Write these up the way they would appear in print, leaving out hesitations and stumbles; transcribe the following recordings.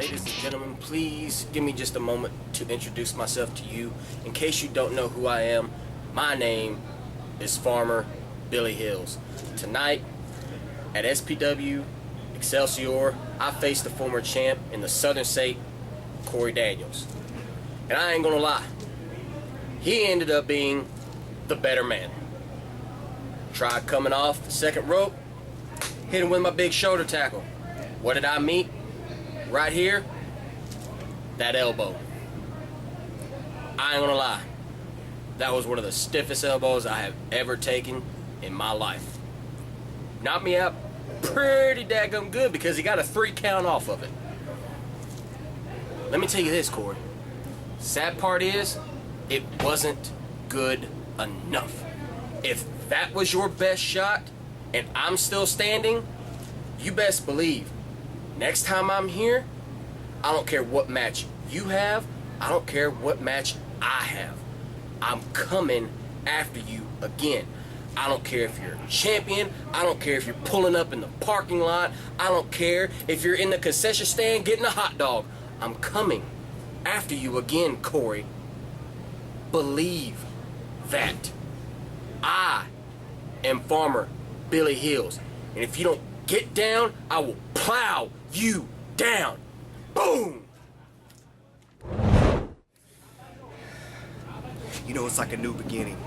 Ladies and gentlemen, please give me just a moment to introduce myself to you. In case you don't know who I am, my name is Farmer Billy Hills. Tonight at SPW Excelsior, I faced the former champ in the Southern State, Corey Daniels. And I ain't gonna lie, he ended up being the better man. Tried coming off the second rope, hit him with my big shoulder tackle. What did I meet? Right here, that elbow. I ain't gonna lie, that was one of the stiffest elbows I have ever taken in my life. Knocked me out pretty daggum good because he got a 3 count off of it. Let me tell you this, Corey. Sad part is, it wasn't good enough. If that was your best shot and I'm still standing, you best believe next time I'm here, I don't care what match you have, I don't care what match I have. I'm coming after you again. I don't care if you're a champion, I don't care if you're pulling up in the parking lot, I don't care if you're in the concession stand getting a hot dog. I'm coming after you again, Corey. Believe that. I am Farmer Billy Hills, and if you don't get down, I will plow you down. Boom! You know, it's like a new beginning.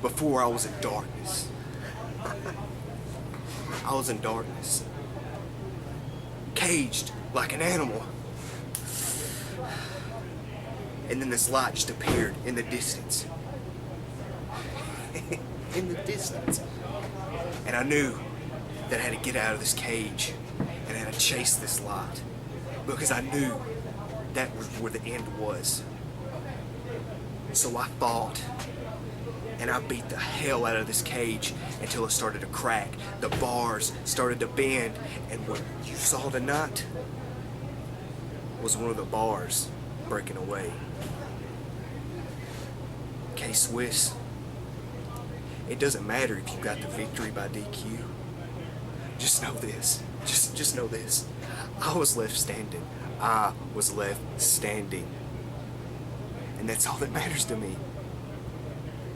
Before I was in darkness. I was in darkness. Caged like an animal. And then this light just appeared in the distance. In the distance. And I knew that I had to get out of this cage and I had to chase this light. Because I knew that was where the end was. So I fought. And I beat the hell out of this cage until it started to crack. The bars started to bend. And what you saw tonight was one of the bars breaking away. K-Swiss, it doesn't matter if you got the victory by DQ. Just know this. Just know this. I was left standing. I was left standing. And that's all that matters to me.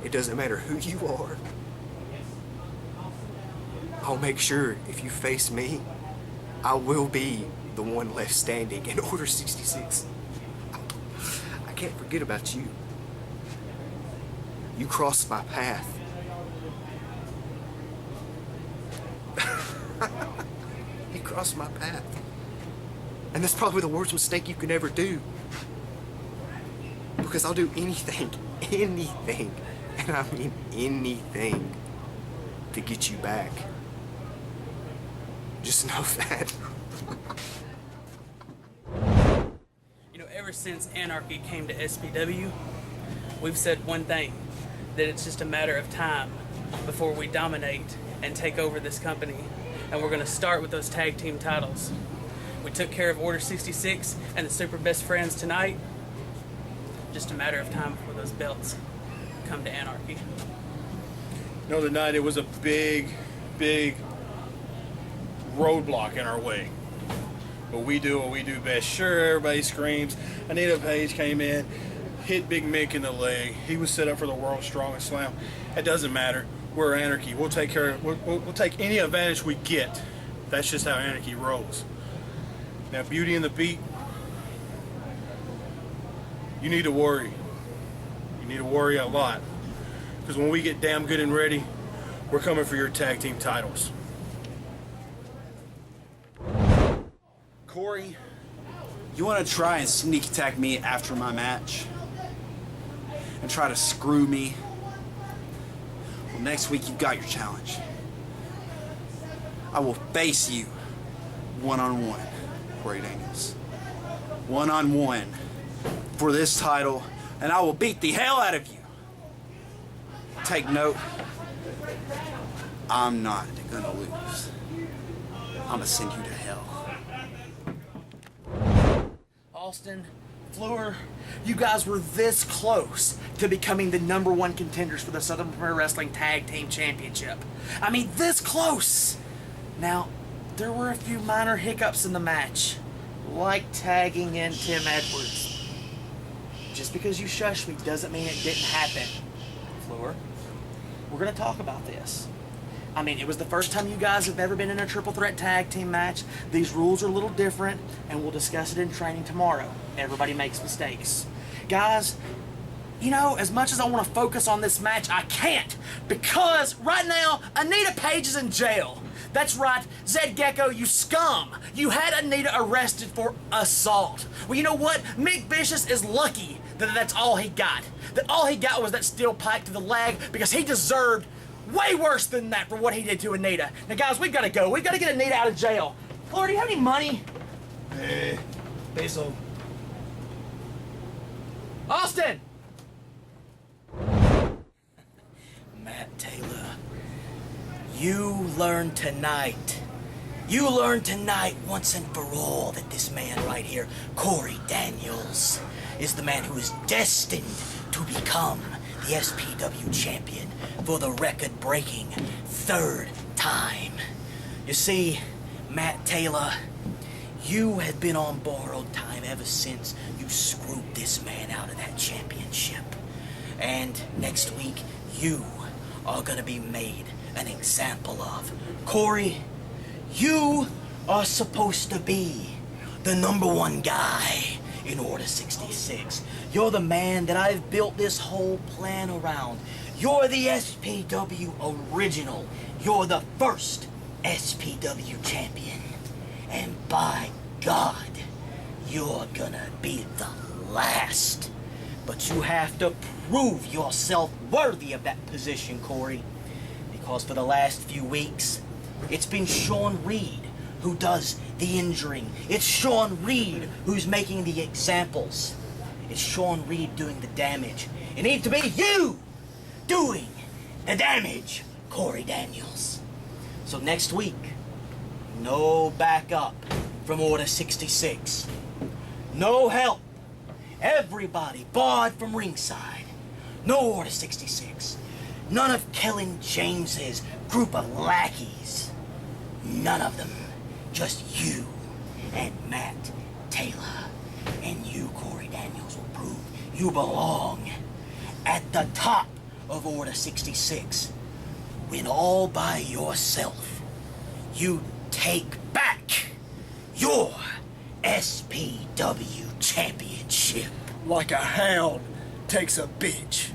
It doesn't matter who you are. I'll make sure if you face me, I will be the one left standing in Order 66. I can't forget about you. You crossed my path. You crossed my path. And that's probably the worst mistake you could ever do. Because I'll do anything, and I mean anything, to get you back. Just know that. You know, ever since Anarchy came to SPW, we've said one thing, that it's just a matter of time before we dominate and take over this company. And we're going to start with those tag team titles. We took care of Order 66 and the Super Best Friends tonight. Just a matter of time before those belts come to Anarchy. You know, tonight it was a big roadblock in our way. But we do what we do best. Sure, everybody screams. Anita Page came in, hit Big Mick in the leg. He was set up for the world's strongest slam. It doesn't matter. We're Anarchy. We'll take care of, we'll take any advantage we get. That's just how Anarchy rolls. Now, Beauty and the Beat, you need to worry. You need to worry a lot. Because when we get damn good and ready, we're coming for your tag team titles. Corey, you want to try and sneak attack me after my match? And try to screw me? Well, next week you've got your challenge. I will face you one-on-one, Corey Daniels. One-on-one for this title, and I will beat the hell out of you. Take note, I'm not gonna lose. I'm gonna send you to hell. Austin, Fleur, you guys were this close to becoming the #1 contenders for the Southern Pro Wrestling Tag Team Championship. I mean, this close! Now, there were a few minor hiccups in the match, like tagging in Tim Edwards. Just because you shush me doesn't mean it didn't happen. Fleur, we're going to talk about this. I mean, it was the first time you guys have ever been in a triple threat tag team match. These rules are a little different, and we'll discuss it in training tomorrow. Everybody makes mistakes. Guys, you know, as much as I want to focus on this match, I can't, because right now, Anita Page is in jail. That's right, Zed Gecko, you scum. You had Anita arrested for assault. Well, you know what? Mick Vicious is lucky that that's all he got. That all he got was that steel pipe to the leg, because he deserved way worse than that for what he did to Anita. Now, guys, we've got to go. We've got to get Anita out of jail. Fleur, do you have any money? Peso. Austin! Matt Taylor, you learn tonight. You learn tonight once and for all that this man right here, Corey Daniels, is the man who is destined to become the SPW champion for the record-breaking third time. You see, Matt Taylor, you have been on borrowed time ever since you screwed this man out of that championship. And next week, you are gonna be made an example of. Corey, you are supposed to be the #1 guy in Order 66. You're the man that I've built this whole plan around. You're the SPW original. You're the first SPW champion. And by God, you're gonna be the last. But you have to prove yourself worthy of that position, Corey. Because for the last few weeks, it's been Sean Reed who does the injuring. It's Sean Reed who's making the examples. It's Sean Reed doing the damage. It needs to be you doing the damage, Corey Daniels. So next week, no backup from Order 66. No help. Everybody barred from ringside. No Order 66. None of Kellen James's group of lackeys. None of them. Just you and Matt Taylor. And you, Corey Daniels, will prove you belong at the top of Order 66. When all by yourself, you take back your SPW championship. Like a hound takes a bitch.